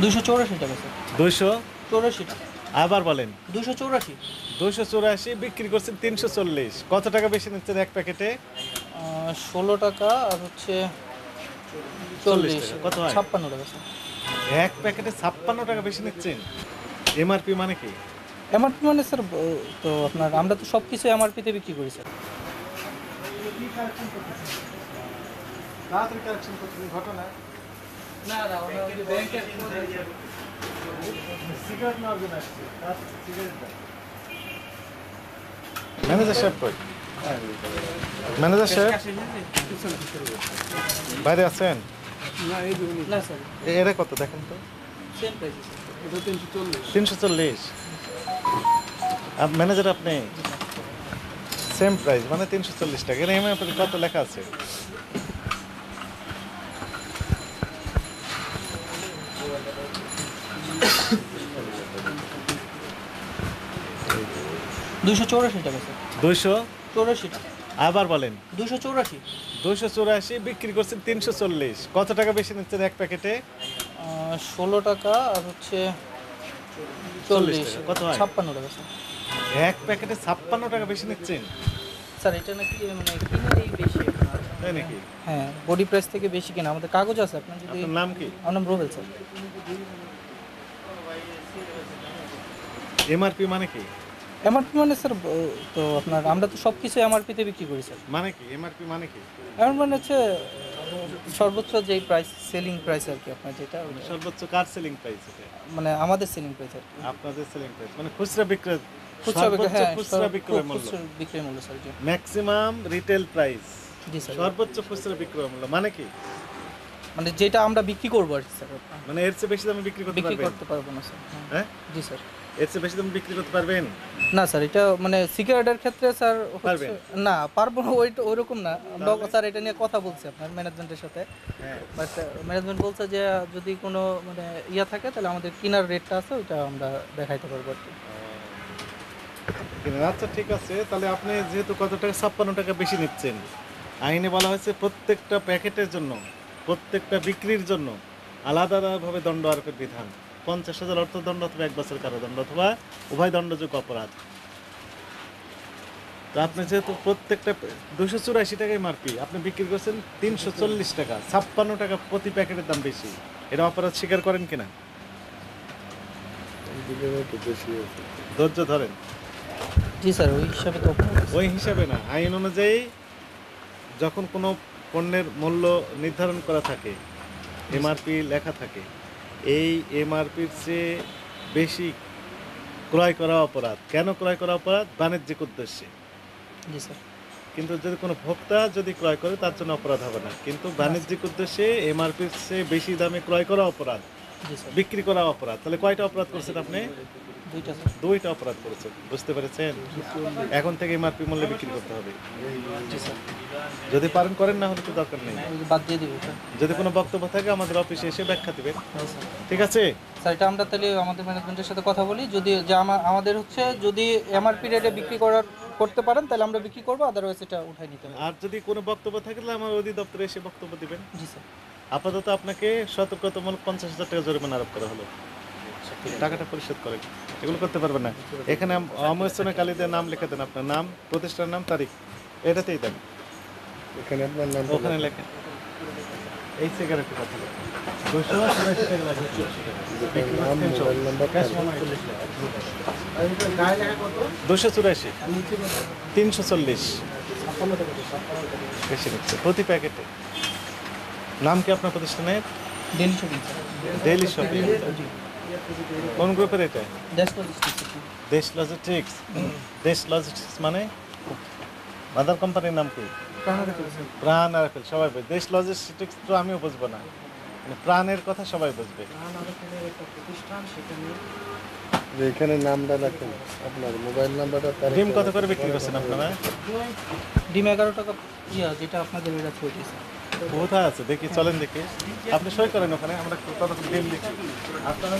284 টাকা স্যার। 284 টাকা। আবার বলেন। 284। 284 বিক্রি করছেন 340। কত টাকা বেশি নিচ্ছেন এক প্যাকেটে? 16 টাকা আর হচ্ছে 40 টাকা। কত হয়? 56 টাকা স্যার। এক প্যাকেটে 56 টাকা বেশি নিচ্ছেন। এমআরপি মানে কি? এমআরপি মানে স্যার তো আপনার আমরা তো সব কিছু এমআরপিতে বিক্রি করি স্যার। তাড়াতাড়ি কারেকশন করছেন ঘটনা। না আমরা ব্যাংকের সিগারেট নেওয়ার জন্য আসছি। সিগারেট দাও। ম্যানেজার সাহেব কই? ম্যানেজার সাহেব বাইরে আছেন? না স্যার এরা কত দেখেন তো? Same price sir. এটা 340। ম্যানেজার আপনি? সেম প্রাইস মানে 340 টাকা। এর এমআরপি কত লেখা আছে? দুশো চৌরাশি টাকা স্যার। 284 টাকা। আবার বলেন। 284। 284 বিক্রি করছেন 340। কত টাকা বেশি নিচ্ছেন এক প্যাকেটে? 16 টাকা আর হচ্ছে 40 টাকা। কত হয়? 56 টাকা স্যার। এক প্যাকেটে 56 টাকা বেশি নিচ্ছেন। স্যার এটা নাকি মানে কিনেই বেশি আপনার। তাই নাকি? হ্যাঁ বডি প্রাইস থেকে বেশি কিনা আমাদের কাগজ আছে আপনার যদি। আপনার নাম কি? আমার নাম রোবেল স্যার। এমআরপি মানে কি? এমআরপি মানে স্যার তো আপনার আমরা তো সব কিছু এমআরপিতে বিক্রি করি স্যার। মানে কি এমআরপি মানে কি? এমন মানে হচ্ছে সর্বোচ্চ যেই প্রাইস সেলিং প্রাইস আর কি আপনার যেটা সর্বোচ্চ কার সেলিং প্রাইস এটা? মানে আমাদের সেলিং প্রাইস আর কি। আপনাদের সেলিং প্রাইস মানে খুচরা বিক্রয়। খুচরা বিক্রয়, হ্যাঁ খুচরা বিক্রয় মূল্য। খুচরা বিক্রয় মূল্য স্যার জি। Maximum retail price. জি স্যার। সর্বোচ্চ খুচরা বিক্রয় মূল্য মানে কি? মানে যেটা আমরা বিক্রি করবো আর কি স্যার। মানে এর চেয়ে বেশি দামে বিক্রি করতে বিক্রি পারবেন? করতে পারবো না স্যার। হ্যাঁ জি স্যার। এর চেয়ে বেশি দামে বিক্রি করতে পারবেন না স্যার এটা মানে সিগারেটের ক্ষেত্রে স্যার পারবেন? না পারবো না ওইরকম না। আমরা স্যার এটা নিয়ে কথা বলছি আপনার ম্যানেজমেন্টের সাথে। হ্যাঁ বাট ম্যানেজমেন্ট বলছে যে যদি কোনো মানে ইয়া থাকে তাহলে আমাদের কেনার রেটটা আছে ওইটা আমরা দেখাইতে পারবো আর কি। আচ্ছা ঠিক আছে তাহলে আপনি যেহেতু কত টাকা 56 টাকা বেশি নিচ্ছেন, আইনে বলা হয়েছে প্রত্যেকটা প্যাকেটের জন্য প্রত্যেকটা বিক্রির জন্য আলাদা আলাদাভাবে দণ্ড আরোপের বিধান। 50,000 অর্থদণ্ড অথবা 1 বছর কারাদণ্ড অথবা উভয় দণ্ডযোগ্য অপরাধ। তো আপনি যেহেতু প্রত্যেকটা 284 টাকায় মারপি আপনি বিক্রি করছেন 340 টাকা, 56 টাকা প্রতি প্যাকেটের দাম বেশি। এটা অপরাধ স্বীকার করেন কিনা? ধৈর্য ধরেন। জি স্যার ওই হিসাবে তো ওই হিসাবে না, আইন অনুযায়ী যখন কোনো পণ্যের মূল্য নির্ধারণ করা থাকে এমআরপি লেখা থাকে, এই এমআরপির চেয়ে বেশি ক্রয় করা অপরাধ। কেন ক্রয় করা অপরাধ? বাণিজ্যিক উদ্দেশ্যে। জি স্যার। কিন্তু যদি কোনো ভোক্তা যদি ক্রয় করে তার জন্য অপরাধ হবে না, কিন্তু বাণিজ্যিক উদ্দেশ্যে এমআরপির চেয়ে বেশি দামে ক্রয় করা অপরাধ, জি স্যার। বিক্রি করা অপরাধ। তাহলে কয়টা অপরাধ করছেন আপনি? দুইটা স্যার। দুইটা অপরাধ করেছেন, বুঝতে পেরেছেন? এখন থেকে এমআরপি মূল্যে বিক্রি করতে হবে। জি স্যার। যদি পারেন করেন, না হলে তো দরকার নেই। বাদ দিয়ে দিব স্যার। যদি কোনো বক্তব্য থাকে আমাদের অফিসে এসে ব্যাখ্যা দিবেন, হ্যাঁ স্যার। ঠিক আছে? স্যার এটা আমরা তাহলে আমাদের ম্যানেজমেন্টের সাথে কথা বলি, যদি যে আমাদের হচ্ছে যদি এমআরপি রেটে বিক্রি করতে পারেন তাহলে আমরা বিক্রি করবো, আদারওয়াইজ এটা উঠাই নিতে হবে। আর যদি কোনো বক্তব্য থাকে তাহলে আমার অধিদপ্তরে এসে বক্তব্য দিবেন। জি স্যার। আপাতত আপনাকে সতর্কতামূলক 50,000 টাকা জরিমানা আরোপ করা হলো। টাকাটা পরিশোধ করেন। এগুলো করতে পারবেন না। এখানে অমোচনে কালিতে নাম লিখে দেন, আপনার নাম, প্রতিষ্ঠানের নাম, তারিখ, এটাতেই দেন। এখানে আপনার নাম ওখানে লেখেন। এই সিগারেটের কথা বলেন। 284 টাকা লাগবে। নাম মোবাইল নাম্বার 284 340 বেশি নিচ্ছে প্রতি প্যাকেটে। নাম কি আপনার প্রতিষ্ঠানের? Daily shopping sir. Daily shopping. কোন গ্রুপের এটা? দেশ লজিস্টিক্স। দেশ লজিস্টিক্স। দেশ লজিস্টিক্স মানে মাদার কোম্পানির নাম কি? প্রাণ আরএফএল। সবাই বুঝবে। দেশ লজিস্টিক্স তো আমিও বুঝবো না, মানে প্রাণের কথা সবাই বুঝবে। এখানে নামটা রাখেন, আপনার মোবাইল নাম্বারটা। ডিম কত করে বিক্রি করছেন আপনারা? ডিম 11 টাকা যেটা আপনাদের এটা চলছে স্যার। কোথায় আছে দেখি, চলেন দেখি। আপনি সই করেন ওখানে, আমরা কত ডিম দেখি আপনারা।